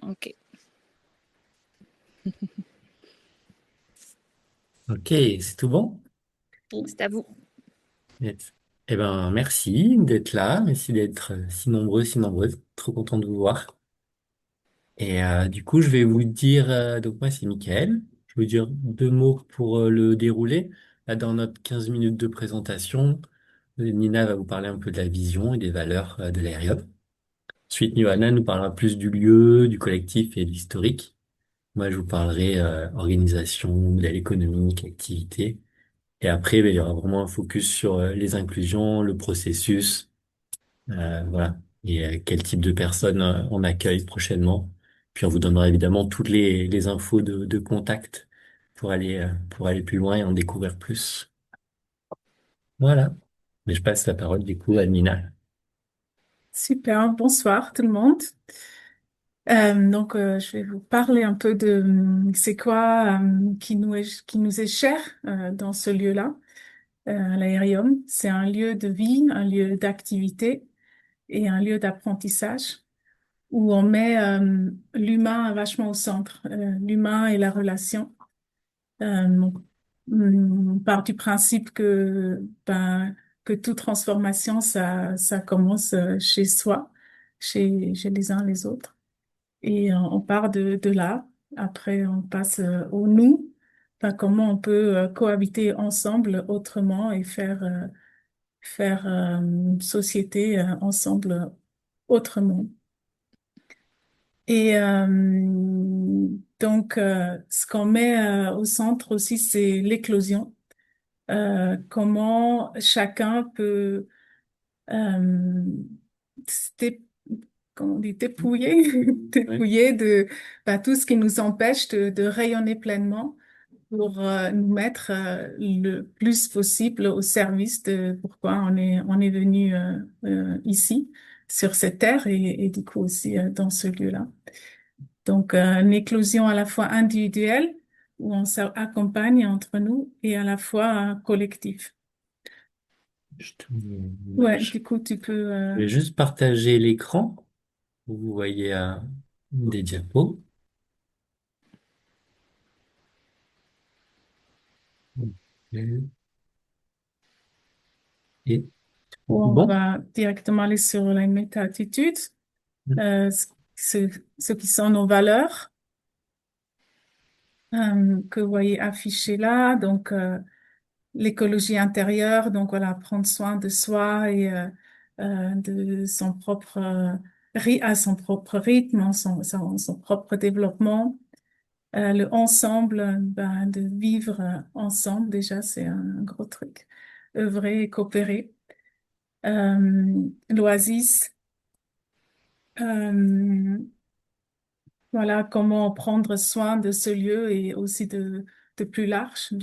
Ok, Ok, c'est tout bon? c'est à vous. Yes. Eh ben, merci d'être là, merci d'être si nombreux, si nombreuses. Trop content de vous voir. Et du coup, je vais vous dire, donc moi c'est Mickaël. Je vais vous dire deux mots pour le dérouler. Là, dans notre 15 minutes de présentation, Nina va vous parler un peu de la vision et des valeurs de l'Aérium. Ensuite, Johanna nous parlera plus du lieu, du collectif et de l'historique. Moi, je vous parlerai organisation, modèle économique, activité. Et après, ben, il y aura vraiment un focus sur les inclusions, le processus, voilà, et quel type de personnes on accueille prochainement. Puis on vous donnera évidemment toutes les infos de contact pour aller plus loin et en découvrir plus. Voilà. Mais je passe la parole du coup à Nina. Super, bonsoir tout le monde. Je vais vous parler un peu de c'est quoi qui nous est cher dans ce lieu-là, l'aérium. C'est un lieu de vie, un lieu d'activité et un lieu d'apprentissage où on met l'humain vachement au centre, l'humain et la relation. Donc, on part du principe que toute transformation, ça commence chez soi, chez les uns les autres. Et on part de là. Après, on passe au nous. Enfin, comment on peut cohabiter ensemble autrement et faire une société ensemble autrement. Et ce qu'on met au centre aussi, c'est l'éclosion. Comment chacun peut euh, se comment on dit, dépouiller, Oui. dépouiller de tout ce qui nous empêche de rayonner pleinement pour nous mettre le plus possible au service de pourquoi on est venu ici, sur cette terre et du coup aussi dans ce lieu-là. Donc, une éclosion à la fois individuelle, où on s'accompagne entre nous, et à la fois collective. Je, te- Ouais, je du coup, tu peux... vais juste partager l'écran. Vous voyez des diapos. Et on bon. va directement aller sur la méta-attitude, ce, ce qui sont nos valeurs, que vous voyez affichées là. Donc, l'écologie intérieure, donc voilà, prendre soin de soi et de son propre à son propre rythme, son propre développement. Le ensemble, de vivre ensemble, déjà, c'est un gros truc. Œuvrer et coopérer. L'oasis, euh, voilà, comment prendre soin de ce lieu et aussi de plus large,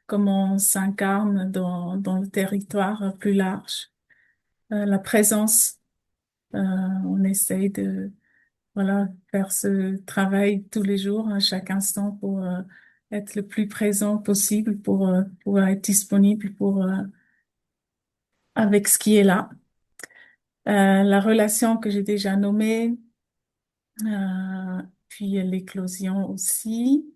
comment on s'incarne dans le territoire plus large. La présence, on essaye de voilà faire ce travail tous les jours, à chaque instant pour être le plus présent possible, pour pouvoir être disponible pour avec ce qui est là. La relation que j'ai déjà nommée, puis l'éclosion aussi.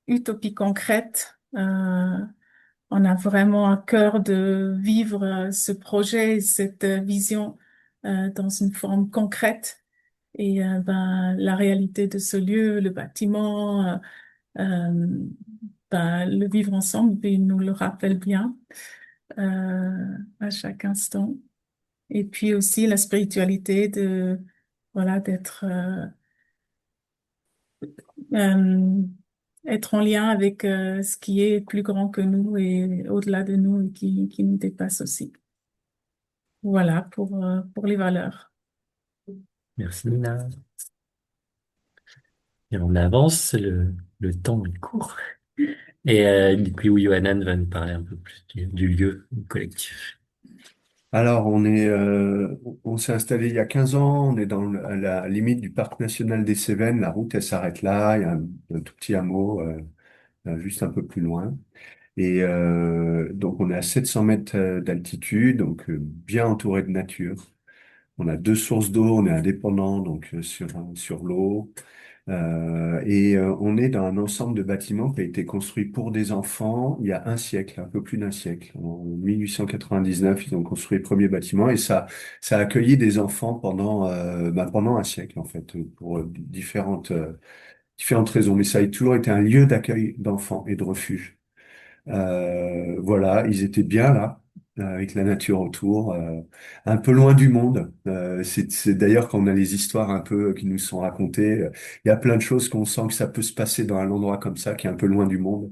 Utopie concrète. On a vraiment à cœur de vivre ce projet, cette vision dans une forme concrète. Et la réalité de ce lieu, le bâtiment, euh, le vivre ensemble, il nous le rappelle bien à chaque instant. Et puis aussi la spiritualité de voilà d'être euh, être en lien avec ce qui est plus grand que nous et au-delà de nous et qui nous dépasse aussi. Voilà pour les valeurs. Merci Nina. Et on avance, le temps est court. Et du coup, Yohanan va nous parler un peu plus du lieu du collectif. Alors, on s'est installé il y a 15 ans, on est à la limite du parc national des Cévennes, la route elle s'arrête là, il y a un tout petit hameau juste un peu plus loin. Et donc on est à 700 mètres d'altitude, donc bien entouré de nature. On a deux sources d'eau, on est indépendant donc sur l'eau. On est dans un ensemble de bâtiments qui a été construit pour des enfants il y a un siècle, un peu plus d'un siècle. En 1899, ils ont construit le premier bâtiment et ça a accueilli des enfants pendant un siècle en fait, pour différentes raisons. Mais ça a toujours été un lieu d'accueil d'enfants et de refuge. Voilà, ils étaient bien là, avec la nature autour, un peu loin du monde. C'est d'ailleurs quand on a les histoires un peu qui nous sont racontées, il y a plein de choses qu'on sent que ça peut se passer dans un endroit comme ça, qui est un peu loin du monde.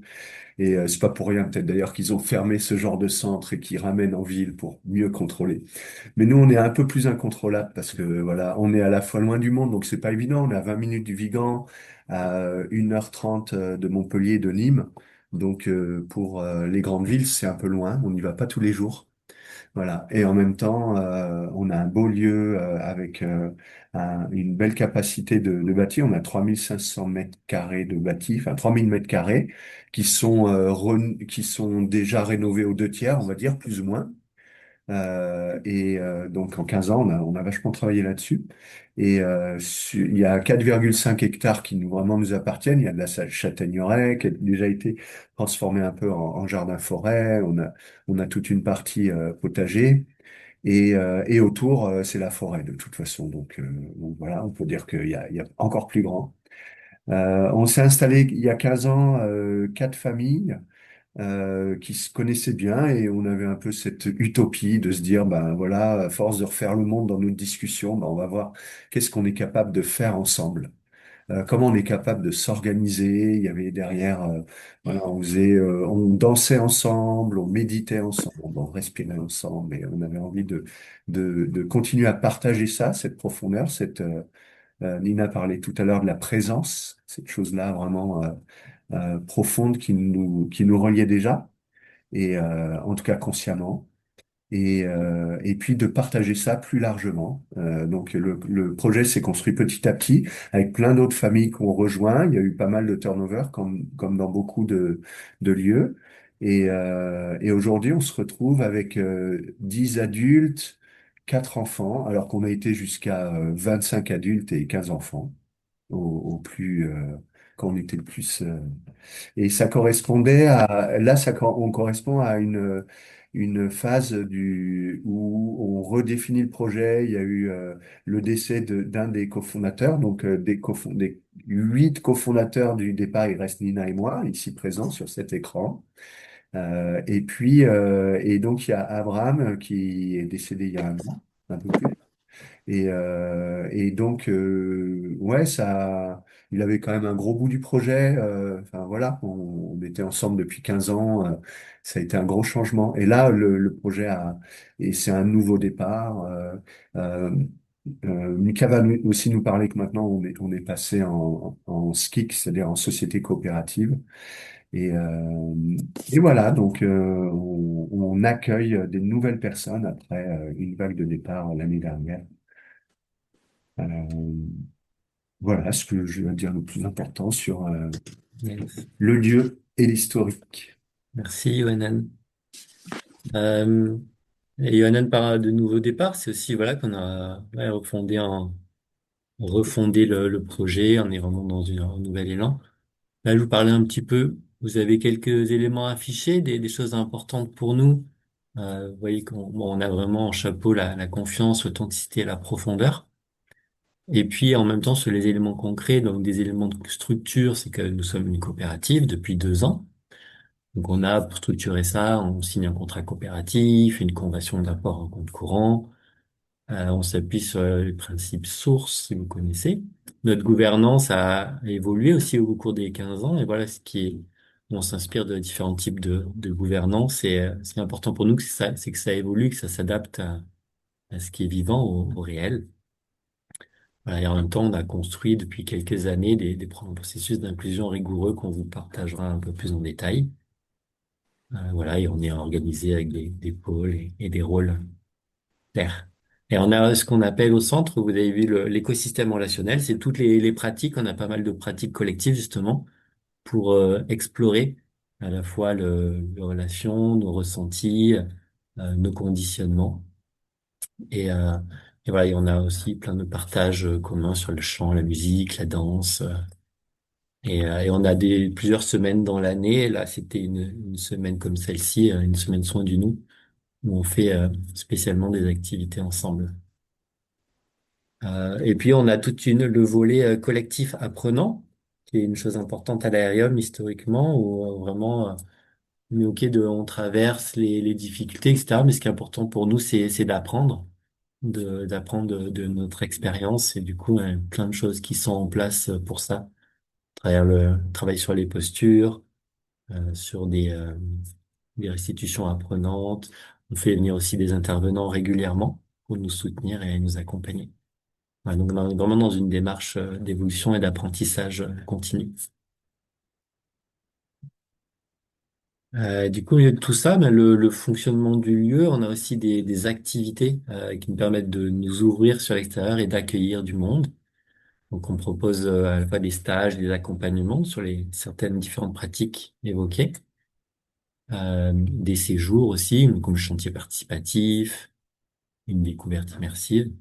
Et c'est pas pour rien peut-être d'ailleurs qu'ils ont fermé ce genre de centre et qu'ils ramènent en ville pour mieux contrôler. Mais nous, on est un peu plus incontrôlable parce que voilà, on est à la fois loin du monde, donc c'est pas évident. On est à 20 minutes du Vigan, à 1h30 de Montpellier, de Nîmes. Donc pour les grandes villes, c'est un peu loin. On n'y va pas tous les jours. Voilà. Et en même temps, on a un beau lieu avec une belle capacité de bâti. On a 3500 mètres carrés de bâti, enfin 3000 mètres carrés qui sont déjà rénovés aux deux tiers, on va dire, plus ou moins. Donc en 15 ans, on a vachement travaillé là-dessus. Il y a 4,5 hectares qui vraiment nous appartiennent. Il y a de la châtaigneraie qui a déjà été transformée un peu en jardin-forêt. On a toute une partie potager. Et autour, c'est la forêt de toute façon. Donc voilà, on peut dire qu'il y a encore plus grand. On s'est installé il y a 15 ans, quatre familles qui se connaissaient bien et on avait un peu cette utopie de se dire, ben voilà, à force de refaire le monde dans notre discussion, ben on va voir qu'est-ce qu'on est capable de faire ensemble. Comment on est capable de s'organiser. Il y avait derrière, voilà, on dansait ensemble, on méditait ensemble, on respirait ensemble et on avait envie de continuer à partager ça, cette profondeur, Nina parlait tout à l'heure de la présence, cette chose-là vraiment profonde qui nous reliait déjà, et en tout cas consciemment, et puis de partager ça plus largement. Donc le projet s'est construit petit à petit, avec plein d'autres familles qu'on rejoint. Il y a eu pas mal de turnover, comme dans beaucoup de lieux. Et aujourd'hui, on se retrouve avec 10 adultes, 4 enfants, alors qu'on a été jusqu'à 25 adultes et 15 enfants au plus quand on était le plus et ça correspondait à là on correspond à une phase où on redéfinit le projet. Il y a eu le décès d'un des cofondateurs, donc des 8 cofondateurs du départ. Il reste Nina et moi ici présents sur cet écran. Et donc il y a Abraham qui est décédé il y a un peu plus. Et donc, ouais, il avait quand même un gros bout du projet. Enfin voilà, on était ensemble depuis 15 ans. Ça a été un gros changement. Et là, le projet et c'est un nouveau départ. Euh, Mika va aussi nous parler que maintenant on est passé en SKIC, c'est-à-dire en société coopérative. Et, euh, et voilà, donc on accueille des nouvelles personnes après une vague de départ l'année dernière. Euh, Voilà ce que je veux dire le plus important sur Yes. le lieu et l'historique. Merci, Yohanan. Euh, et Yohanan parle de nouveau départ, c'est aussi voilà qu'on a ouais, refondé le projet, on est vraiment dans un nouvel élan. Là, je vous parlais un petit peu, vous avez quelques éléments affichés, des choses importantes pour nous. Vous voyez on a vraiment en chapeau la confiance, l'authenticité et la profondeur. Et puis en même temps sur les éléments concrets, donc des éléments de structure, c'est que nous sommes une coopérative depuis 2 ans. Donc on a pour structurer ça, on signe un contrat coopératif, une convention d'apport en compte courant. On s'appuie sur les principes sources, si vous connaissez. Notre gouvernance a évolué aussi au cours des 15 ans. Et voilà on s'inspire de différents types de gouvernance. Et ce qui est important pour nous, c'est que ça évolue, que ça s'adapte à ce qui est vivant, au réel. Voilà, et en même temps, on a construit depuis quelques années des processus d'inclusion rigoureux qu'on vous partagera un peu plus en détail. Voilà, et on est organisé avec des pôles et des rôles clairs. Et on a ce qu'on appelle au centre, vous avez vu l'écosystème relationnel, c'est toutes les pratiques, on a pas mal de pratiques collectives justement pour explorer à la fois les relations, nos ressentis, nos conditionnements. Et et voilà, et on a aussi plein de partages communs sur le chant, la musique, la danse. Et on a plusieurs semaines dans l'année. Là, c'était une semaine comme celle-ci, une semaine soin du nous, où on fait spécialement des activités ensemble. Et puis on a le volet collectif apprenant, qui est une chose importante à l'aérium historiquement, où vraiment mais ok, on traverse les difficultés, etc. Mais ce qui est important pour nous, c'est d'apprendre, d'apprendre de notre expérience. Et du coup, plein de choses qui sont en place pour ça. Travers le travail sur les postures, sur des restitutions apprenantes. On fait venir aussi des intervenants régulièrement pour nous soutenir et nous accompagner. Ouais, donc on est vraiment dans une démarche d'évolution et d'apprentissage continu. Du coup, au milieu de tout ça, ben, le fonctionnement du lieu, on a aussi des activités qui nous permettent de nous ouvrir sur l'extérieur et d'accueillir du monde. Donc, on propose à la fois des stages, des accompagnements sur les certaines différentes pratiques évoquées, des séjours aussi, comme le chantier participatif, une découverte immersive.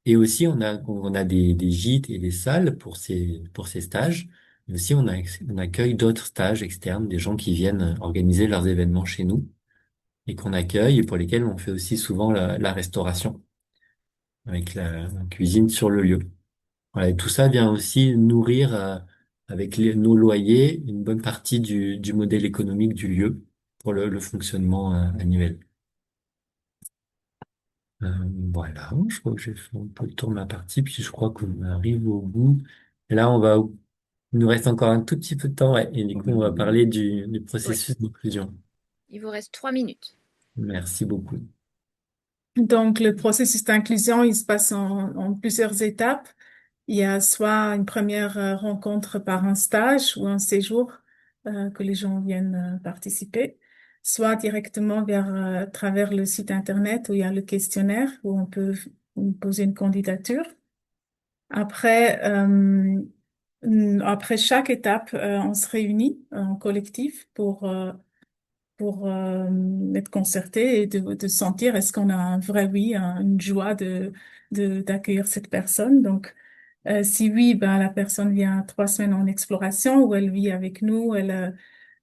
Et aussi, on a des gîtes et des salles pour ces stages. Mais aussi, on accueille d'autres stages externes, des gens qui viennent organiser leurs événements chez nous et qu'on accueille et pour lesquels on fait aussi souvent la restauration avec la cuisine sur le lieu. Voilà, et tout ça vient aussi nourrir avec nos loyers une bonne partie du modèle économique du lieu pour le fonctionnement annuel. Voilà, je crois que j'ai fait un peu le tour de ma partie, puis je crois qu'on arrive au bout. Et là, il nous reste encore un tout petit peu de temps, ouais, et du coup, on va parler du Oui, processus d'inclusion. il vous reste 3 minutes. Merci beaucoup. Donc, le processus d'inclusion, il se passe en plusieurs étapes. Il y a soit une première rencontre par un stage ou un séjour que les gens viennent participer, soit directement à travers le site Internet où il y a le questionnaire où on peut poser une candidature. Après, après chaque étape, on se réunit en collectif pour être concerté et de sentir est-ce qu'on a un vrai oui, une joie d'accueillir cette personne. Donc, si oui, ben la personne vient 3 semaines en exploration où elle vit avec nous, elle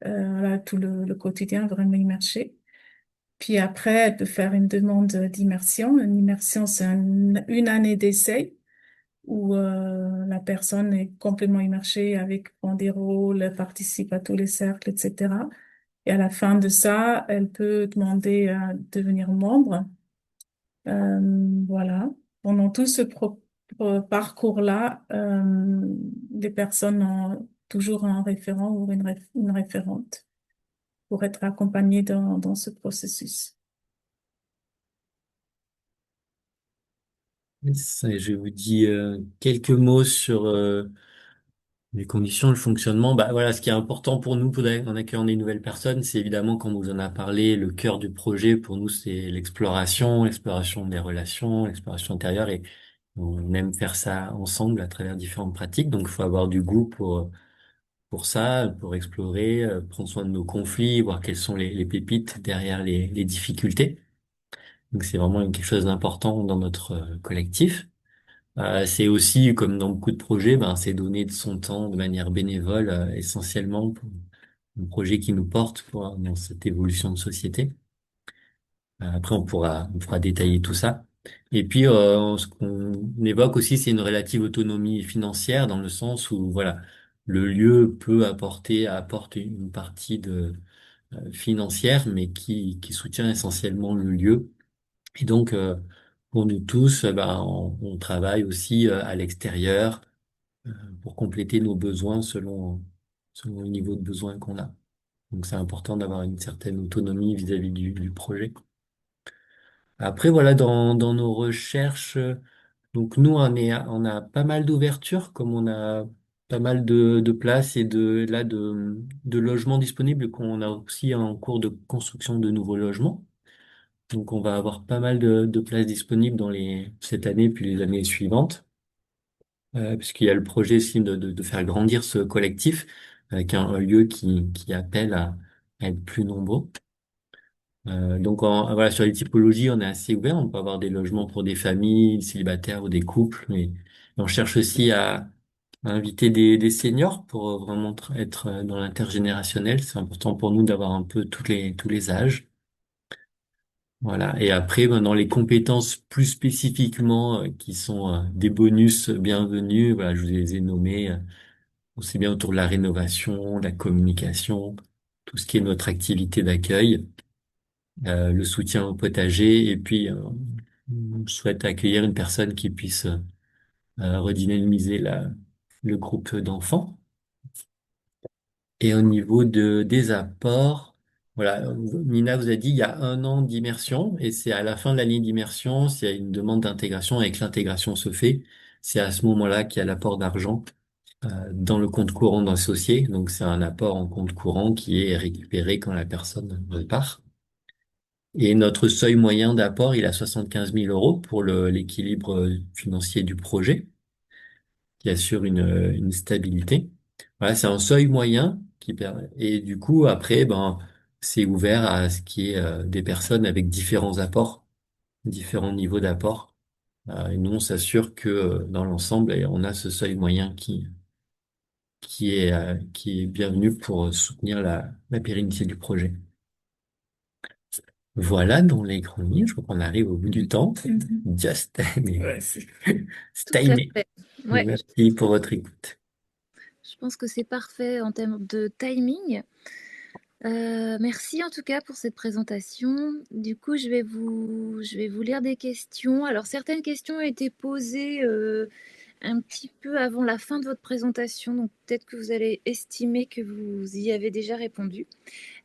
a tout le quotidien vraiment immergé. Puis après, elle peut faire une demande d'immersion. Une immersion, c'est une année d'essai où la personne est complètement immergée avec prend des rôles, elle participe à tous les cercles, etc. Et à la fin de ça, elle peut demander à devenir membre. Voilà. Pendant tout ce parcours-là, les personnes ont toujours un référent ou une référente pour être accompagnées dans ce processus. Je vous dis quelques mots sur les conditions, le fonctionnement. Bah voilà, ce qui est important pour nous en accueillant des nouvelles personnes, c'est évidemment, comme vous en a parlé, le cœur du projet pour nous, c'est l'exploration des relations, l'exploration intérieure, et on aime faire ça ensemble à travers différentes pratiques. Donc, il faut avoir du goût pour ça, pour explorer, prendre soin de nos conflits, voir quelles sont les pépites derrière les difficultés. Donc, c'est vraiment quelque chose d'important dans notre collectif. C'est aussi, comme dans beaucoup de projets, ben, c'est donner de son temps de manière bénévole, essentiellement pour un projet qui nous porte dans cette évolution de société. Après, on pourra détailler tout ça. Et puis, ce qu'on évoque aussi, c'est une relative autonomie financière dans le sens où, voilà, le lieu apporte une partie financière, mais qui soutient essentiellement le lieu. Et donc, pour nous tous, ben, on travaille aussi à l'extérieur pour compléter nos besoins selon le niveau de besoin qu'on a. Donc, c'est important d'avoir une certaine autonomie vis-à-vis du projet. Après, voilà, dans nos recherches, donc nous, on a pas mal d'ouvertures, comme on a pas mal de places et de logements disponibles, qu'on a aussi en cours de construction de nouveaux logements. Donc, on va avoir pas mal de places disponibles cette année puis les années suivantes, puisqu'il y a le projet aussi de faire grandir ce collectif avec un lieu qui appelle à être plus nombreux. Donc voilà, sur les typologies, on est assez ouvert. On peut avoir des logements pour des familles, célibataires ou des couples, mais on cherche aussi à inviter des seniors pour vraiment être dans l'intergénérationnel. C'est important pour nous d'avoir un peu tous les âges. Voilà. Et après, ben, dans les compétences plus spécifiquement, qui sont des bonus bienvenus, voilà, je vous les ai nommés, aussi bien autour de la rénovation, de la communication, tout ce qui est notre activité d'accueil, le soutien au potager, et puis on souhaite accueillir une personne qui puisse redynamiser le groupe d'enfants. Et au niveau des apports, voilà, Nina vous a dit il y a un an d'immersion et c'est à la fin de la ligne d'immersion, s'il y a une demande d'intégration et que l'intégration se fait, c'est à ce moment-là qu'il y a l'apport d'argent dans le compte courant d'associé. Donc c'est un apport en compte courant qui est récupéré quand la personne repart. Et notre seuil moyen d'apport, il est à 75 000 euros pour l'équilibre financier du projet, qui assure une stabilité. Voilà, c'est un seuil moyen qui permet. Et du coup, après, ben, c'est ouvert à ce qui est des personnes avec différents apports, différents niveaux d'apport. Et nous, on s'assure que dans l'ensemble, on a ce seuil moyen qui est bienvenu pour soutenir la pérennité du projet. Voilà dans les grandes lignes. Je crois qu'on arrive au bout du temps. Just timing. Ouais, C'est Tout à timé. fait. Ouais, Merci pour votre écoute. je pense que c'est parfait en termes de timing. Merci en tout cas pour cette présentation. Du coup, je vais vous lire des questions. Alors, certaines questions ont été posées un petit peu avant la fin de votre présentation, donc peut-être que vous allez estimer que vous y avez déjà répondu.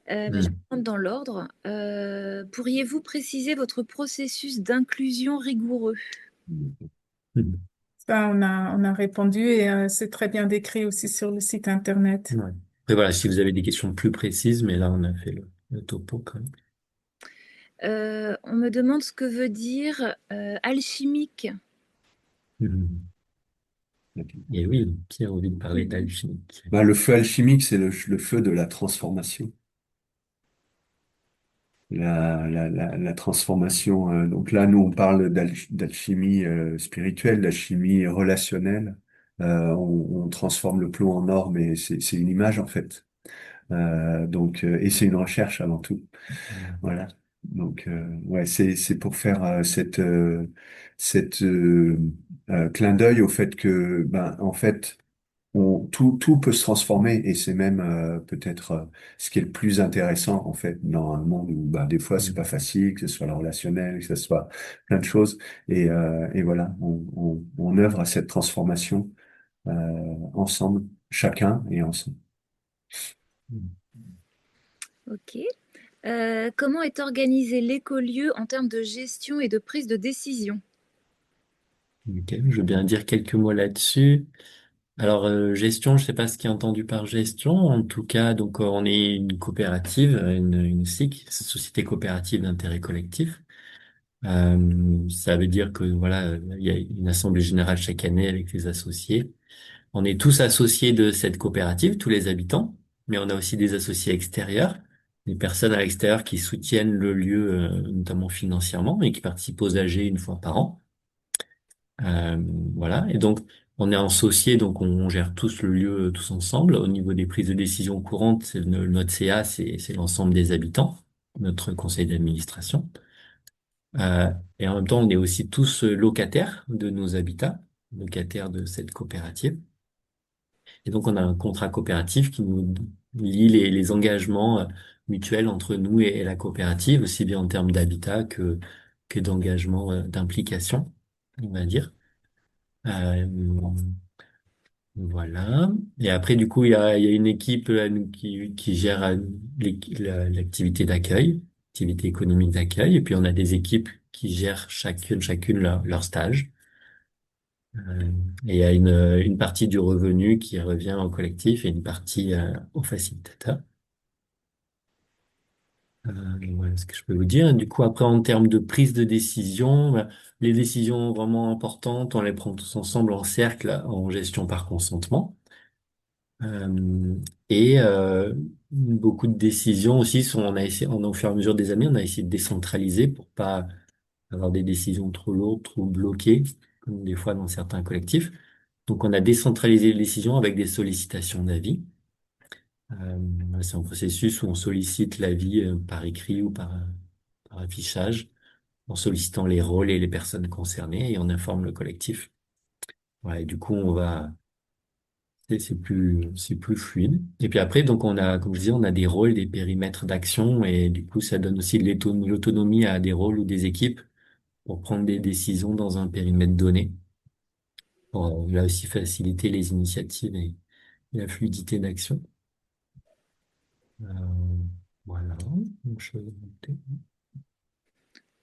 Mais je vais prendre dans l'ordre. Pourriez-vous préciser votre processus d'inclusion rigoureux? Ça, on a répondu et c'est très bien décrit aussi sur le site internet. Ouais. Après, voilà, si vous avez des questions plus précises, mais là, on a fait le topo quand même. On me demande ce que veut dire alchimique. Et oui, qui a envie de parler d'alchimique? Bah, le feu alchimique, c'est le feu de la transformation. La transformation. Donc là, nous, on parle d'alchimie spirituelle, d'alchimie relationnelle. On transforme le plomb en or, mais c'est une image en fait. Et c'est une recherche avant tout. Voilà. Donc ouais, c'est pour faire cette clin d'œil au fait que ben en fait tout peut se transformer et c'est même peut-être ce qui est le plus intéressant en fait dans un monde où bah, des fois c'est pas facile, que ce soit le relationnel, que ce soit plein de choses et voilà on œuvre à cette transformation ensemble, chacun et ensemble. Ok. Comment est organisé l'écolieu en termes de gestion et de prise de décision? Ok, je veux bien dire quelques mots là-dessus. Alors, gestion, je sais pas ce qui est entendu par gestion. En tout cas, donc, on est une coopérative, une SIC, Société coopérative d'intérêt collectif. Ça veut dire que voilà, il y a une assemblée générale chaque année avec les associés. On est tous associés de cette coopérative, tous les habitants, mais on a aussi des associés extérieurs, des personnes à l'extérieur qui soutiennent le lieu, notamment financièrement, et qui participent aux AG une fois par an. Euh, voilà. Et donc, on est associés, donc on gère tous le lieu tous ensemble. Au niveau des prises de décision courantes, notre CA, c'est l'ensemble des habitants, notre conseil d'administration. Et en même temps, on est aussi tous locataires de nos habitats, locataires de cette coopérative. Et donc, on a un contrat coopératif qui nous lie les engagements mutuels entre nous et la coopérative, aussi bien en termes d'habitat que d'engagement, d'implication, on va dire. Euh, voilà. Et après, du coup, il y a une équipe qui gère l'activité d'accueil, activité économique d'accueil. Et puis, on a des équipes qui gèrent chacune leur stage. Euh, et il y a une partie du revenu qui revient au collectif et une partie au facilitateur. Voilà ce que je peux vous dire. Du coup, après, en termes de prise de décision, bah, les décisions vraiment importantes, on les prend tous ensemble en cercle en gestion par consentement. Euh, et beaucoup de décisions aussi sont, on a essayé, au fur et à mesure des années, on a essayé de décentraliser pour pas avoir des décisions trop lourdes, trop bloquées, comme des fois dans certains collectifs. Donc, on a décentralisé les décisions avec des sollicitations d'avis. C'est un processus où on sollicite l'avis par écrit ou par affichage, en sollicitant les rôles et les personnes concernées et on informe le collectif. Voilà, et du coup, c'est plus fluide. Et puis après, donc on a, comme je disais, on a des rôles, des périmètres d'action et du coup, ça donne aussi de l'autonomie à des rôles ou des équipes pour prendre des décisions dans un périmètre donné, pour là aussi faciliter les initiatives et la fluidité d'action. Euh, voilà. Donc,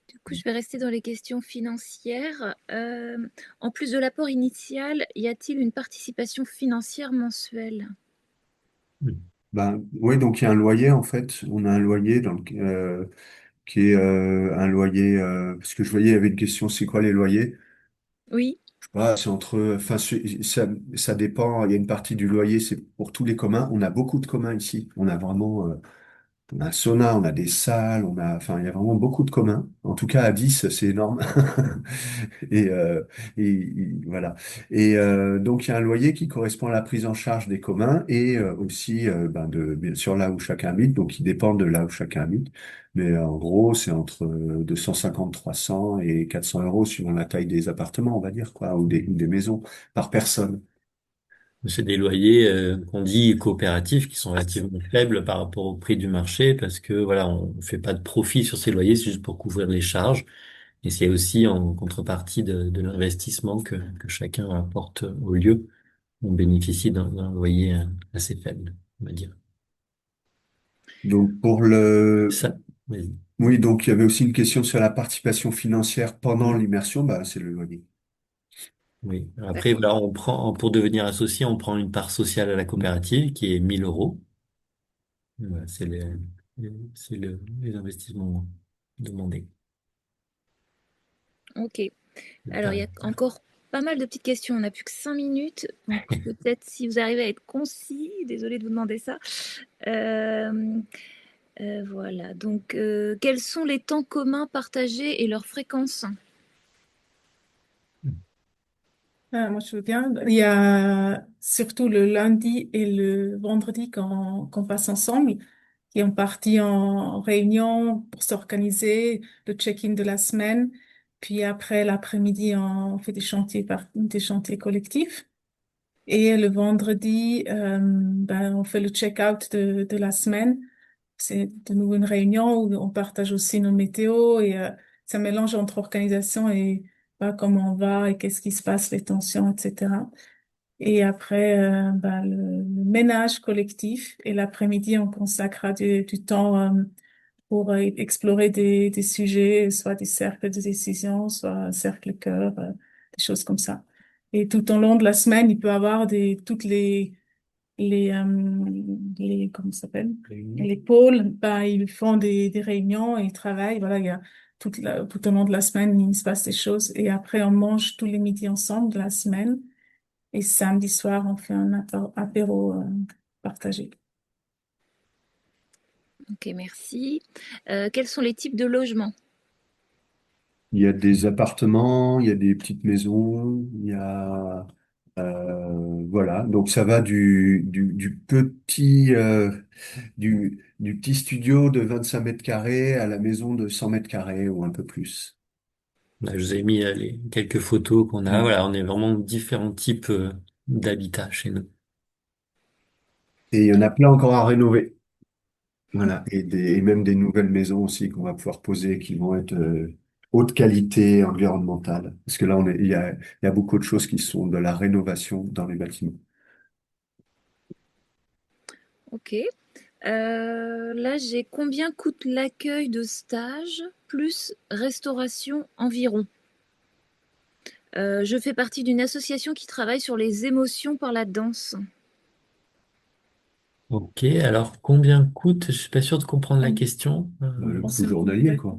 Du coup, je vais rester dans les questions financières. En plus de l'apport initial, y a-t-il une participation financière mensuelle? Ben, oui, donc il y a un loyer en fait. On a un loyer qui est un loyer, parce que je voyais, il y avait une question, c'est quoi les loyers? Oui, C'est entre, enfin, ça dépend. Il y a une partie du loyer, c'est pour tous les communs. On a beaucoup de communs ici. On a vraiment, on a un sauna, on a des salles, enfin, il y a vraiment beaucoup de communs. En tout cas, à 10 c'est énorme. Et, voilà. Et donc, il y a un loyer qui correspond à la prise en charge des communs et aussi, bien sûr, là où chacun habite. Donc, il dépend de là où chacun habite. Mais en gros, c'est entre 250, 300 et 400 euros suivant la taille des appartements, on va dire, quoi, ou des maisons par personne. c'est des loyers qu'on dit coopératifs qui sont relativement faibles par rapport au prix du marché parce que voilà, on fait pas de profit sur ces loyers, c'est juste pour couvrir les charges. Et c'est aussi en contrepartie de l'investissement que chacun apporte au lieu. On bénéficie d'un loyer assez faible, on va dire. Donc, Ça, vas-y. oui, donc il y avait aussi une question sur la participation financière pendant l'immersion, bah, c'est le loyer. Oui. Après, d'accord. voilà, pour devenir associé, on prend une part sociale à la coopérative qui est 1 000 euros. Voilà, les investissements demandés. Ok. Le Alors, il y a tarif. encore pas mal de petites questions. On n'a plus que 5 minutes. Donc, peut-être si vous arrivez à être concis, désolée de vous demander ça. Euh, voilà. Donc, quels sont les temps communs partagés et leur fréquence? Ah, moi, je veux bien. Il y a surtout le lundi et le vendredi qu'on passe ensemble, qui ont parti en réunion pour s'organiser, le check-in de la semaine. Puis après, l'après-midi, on fait des chantiers collectifs. Et le vendredi, on fait le check-out de la semaine. C'est de nouveau une réunion où on partage aussi nos météos et c'est un mélange entre organisation et comment on va et qu'est-ce qui se passe, les tensions, etc. Et après, le ménage collectif et l'après-midi, on consacre du temps pour explorer des sujets, soit des cercles de décision, soit un cercle cœur, des choses comme ça. Et tout au long de la semaine, il peut y avoir toutes les, comment ça s'appelle? Réunion. Les pôles, ils font des réunions et ils travaillent. Voilà, il y a tout au long de la semaine, il se passe des choses. Et après, on mange tous les midis ensemble de la semaine. Et samedi soir, on fait un apéro, partagé. Ok, merci. Quels sont les types de logements? Il y a des appartements, il y a des petites maisons, voilà. Donc ça va du petit studio de 25 mètres carrés à la maison de 100 mètres carrés ou un peu plus. Là, je vous ai mis les quelques photos qu'on a. Mm. Voilà, on est vraiment différents types d'habitats chez nous. Et il y en a plein encore à rénover. Voilà. Et même des nouvelles maisons aussi qu'on va pouvoir poser qui vont être haute qualité environnementale. Parce que là, il y a beaucoup de choses qui sont de la rénovation dans les bâtiments. Ok. Là, j'ai combien coûte l'accueil de stage plus restauration environ? Je fais partie d'une association qui travaille sur les émotions par la danse. Ok, alors combien coûte? Je suis pas sûr de comprendre la On, question. Le on coût se journalier, quoi.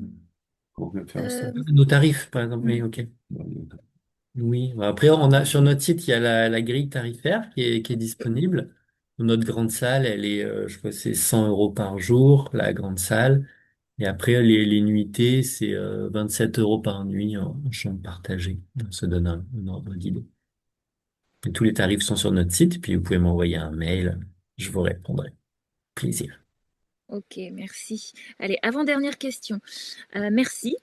Qu'on vient de faire un Euh, stage. Nos tarifs, par exemple. Oui, Mm. ok. Oui. Après, on a sur notre site, il y a la grille tarifaire qui est disponible. Notre grande salle, elle est, je crois, que c'est 100 euros par jour, la grande salle. Et après, les nuitées, c'est 27 euros par nuit en chambre partagée. Ça donne un ordre d'idée. Et tous les tarifs sont sur notre site, puis vous pouvez m'envoyer un mail, je vous répondrai. Plaisir. Ok, merci. Allez, avant-dernière question. Merci.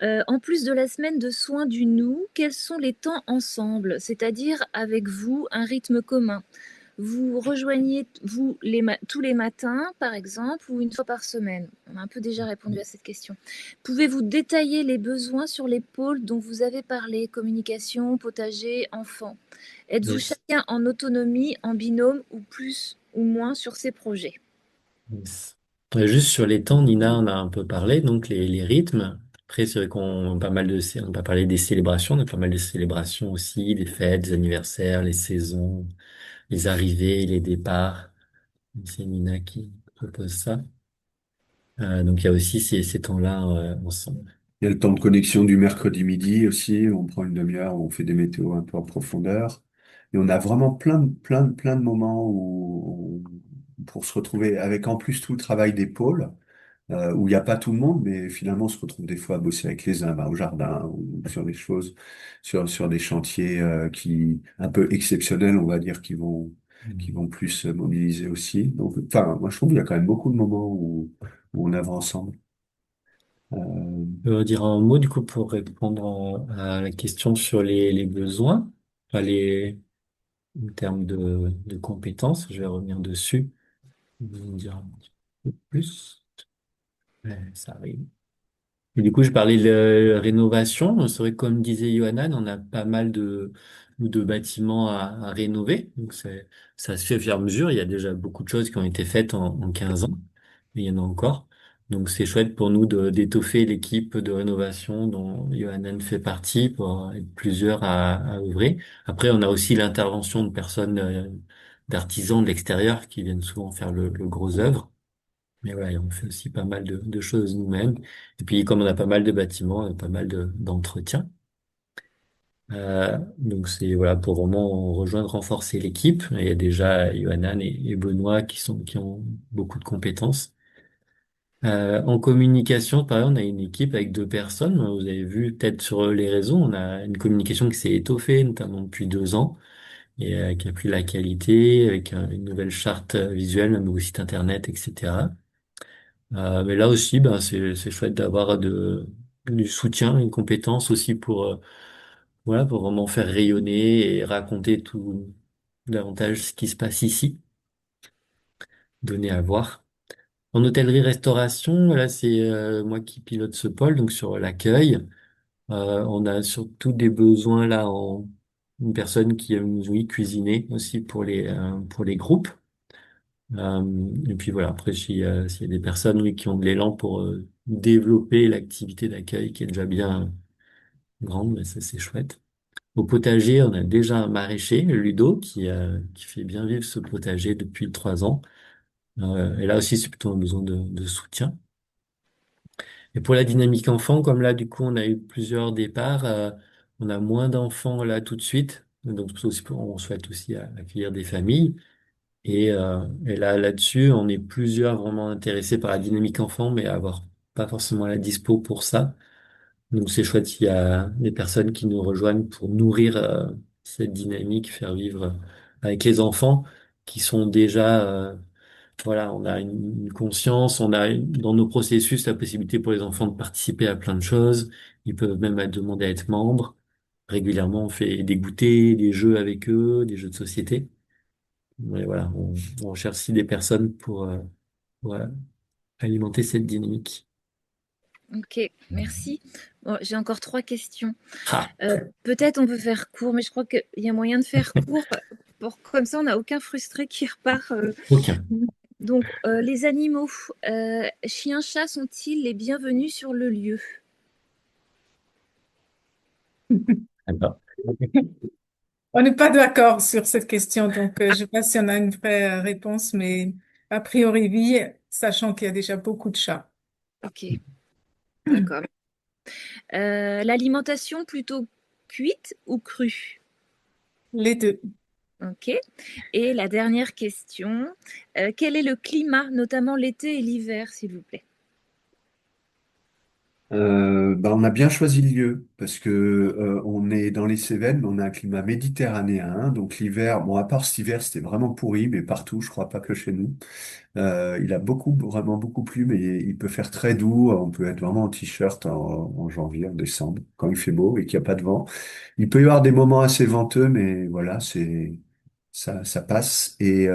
En plus de la semaine de soins du nous, quels sont les temps ensemble, c'est-à-dire avec vous, un rythme commun? Vous rejoignez, vous, tous les matins, par exemple, ou une fois par semaine? On a un peu déjà répondu à cette question. Pouvez-vous détailler les besoins sur les pôles dont vous avez parlé, communication, potager, enfants? Êtes-vous Yes. chacun en autonomie, en binôme, ou plus ou moins sur ces projets? Yes. Juste sur les temps, Nina en a un peu parlé, donc les rythmes. Après, c'est vrai qu'on a pas mal on n'a pas parlé des célébrations, on a pas mal de célébrations aussi, des fêtes, des anniversaires, les saisons, les arrivées, les départs. C'est Nina qui propose ça. Donc il y a aussi ces temps-là ensemble. Il y a le temps de connexion du mercredi midi aussi. On prend une demi-heure, on fait des météos un peu en profondeur. Et on a vraiment plein de moments pour se retrouver avec en plus tout le travail d'épaule, où il n'y a pas tout le monde, mais finalement on se retrouve des fois à bosser avec les uns, bah, au jardin ou sur des choses, sur des chantiers un peu exceptionnels, on va dire, qui vont plus mobiliser aussi. Donc, enfin, moi je trouve qu'il y a quand même beaucoup de moments où on œuvre ensemble. Euh, Je veux dire un mot du coup pour répondre à la question sur les besoins, enfin, en termes de compétences. Je vais revenir dessus. Vous dire un petit peu plus. Ça arrive. Et du coup, je parlais de rénovation. C'est vrai que comme disait Johanan, on a pas mal de bâtiments à rénover. Donc, ça se fait au fur et à mesure. Il y a déjà beaucoup de choses qui ont été faites en 15 ans. Mais il y en a encore. Donc, c'est chouette pour nous d'étoffer l'équipe de rénovation dont Johanan fait partie pour être plusieurs à œuvrer. Après, on a aussi l'intervention de personnes, d'artisans de l'extérieur qui viennent souvent faire le gros œuvre. Mais ouais, on fait aussi pas mal de choses nous-mêmes. Et puis, comme on a pas mal de bâtiments, on a pas mal d'entretiens. Donc, c'est voilà pour vraiment rejoindre, renforcer l'équipe. Et il y a déjà Yohanan et Benoît qui ont beaucoup de compétences. En communication, par exemple, on a une équipe avec 2 personnes. Vous avez vu peut-être sur les réseaux, on a une communication qui s'est étoffée, notamment depuis 2 ans, et qui a pris la qualité avec une nouvelle charte visuelle, un nouveau site internet, etc. Mais là aussi, ben, c'est chouette d'avoir du soutien, une compétence aussi pour, voilà, pour vraiment faire rayonner et raconter tout davantage ce qui se passe ici, donner à voir. En hôtellerie-restauration, là, c'est moi qui pilote ce pôle, donc sur l'accueil. On a surtout des besoins là en une personne qui aime, oui, cuisiner aussi pour les groupes. Et puis voilà, après, s'il y a des personnes, oui, qui ont de l'élan pour développer l'activité d'accueil qui est déjà bien grande, mais ça, c'est chouette. Au potager, on a déjà un maraîcher, le Ludo, qui fait bien vivre ce potager depuis 3 ans. Et là aussi, c'est plutôt un besoin de soutien. Et pour la dynamique enfant, comme là, du coup, on a eu plusieurs départs, on a moins d'enfants là tout de suite. Donc, on souhaite aussi accueillir des familles. Et là-dessus, on est plusieurs vraiment intéressés par la dynamique enfant, mais avoir pas forcément la dispo pour ça. Donc c'est chouette, il y a des personnes qui nous rejoignent pour nourrir cette dynamique, faire vivre avec les enfants qui sont déjà, voilà, on a une conscience, on a dans nos processus la possibilité pour les enfants de participer à plein de choses. Ils peuvent même demander à être membres. Régulièrement, on fait des goûters, des jeux avec eux, des jeux de société. Mais voilà, on recherche aussi des personnes pour, alimenter cette dynamique. Ok, merci. Bon, j'ai encore 3 questions. Ah, Peut-être on peut faire court, mais je crois qu'il y a moyen de faire court. Comme ça, on n'a aucun frustré qui repart. aucun. Donc, les animaux, chiens, chats sont-ils les bienvenus sur le lieu? D'accord. On n'est pas d'accord sur cette question, donc je ne sais pas si on a une vraie réponse, mais a priori oui, sachant qu'il y a déjà beaucoup de chats. Ok, d'accord. L'alimentation plutôt cuite ou crue? Les deux. Ok. Et la dernière question, quel est le climat, notamment l'été et l'hiver, s'il vous plaît? On a bien choisi le lieu parce que on est dans les Cévennes, mais on a un climat méditerranéen. Donc l'hiver, bon à part cet hiver, c'était vraiment pourri, mais partout, je crois pas que chez nous. Il a vraiment beaucoup plu, mais il peut faire très doux. On peut être vraiment en t-shirt en janvier, en décembre, quand il fait beau et qu'il n'y a pas de vent. Il peut y avoir des moments assez venteux, mais voilà, ça passe. Et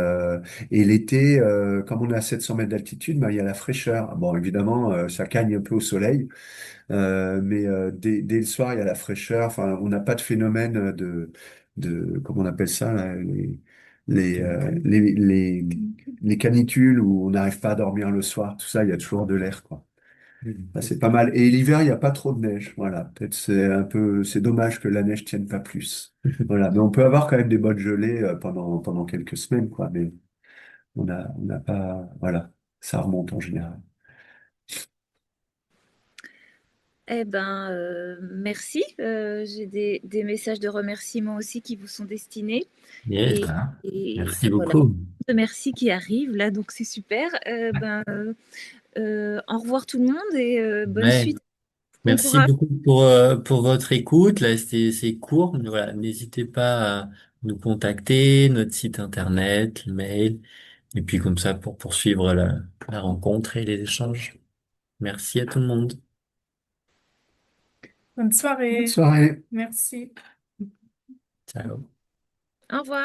l'été, comme on est à 700 mètres d'altitude, ben, il y a la fraîcheur. Bon, évidemment, ça cagne un peu au soleil, mais dès le soir, il y a la fraîcheur. Enfin, on n'a pas de phénomène comment on appelle ça, là, les, euh, Canicule. les, les, les canicules où on n'arrive pas à dormir le soir. Tout ça, il y a toujours de l'air, quoi. Ça, c'est pas mal. Et l'hiver, il n'y a pas trop de neige. Voilà. Peut-être c'est dommage que la neige tienne pas plus. Voilà. Mais on peut avoir quand même des bonnes gelées pendant quelques semaines, quoi. Mais on n'a pas, voilà. Ça remonte en général. Eh ben, merci. J'ai des messages de remerciements aussi qui vous sont destinés. Yes, Et, hein. et Merci voilà, beaucoup. de merci qui arrive là, donc c'est super. Au revoir tout le monde et bonne Ouais. suite. Bon Merci courage. beaucoup pour votre écoute. Là, c'est court, mais voilà, n'hésitez pas à nous contacter, notre site internet, le mail, et puis comme ça pour poursuivre la rencontre et les échanges. Merci à tout le monde. Bonne Bonne soirée. soirée. Merci. Ciao. Au revoir.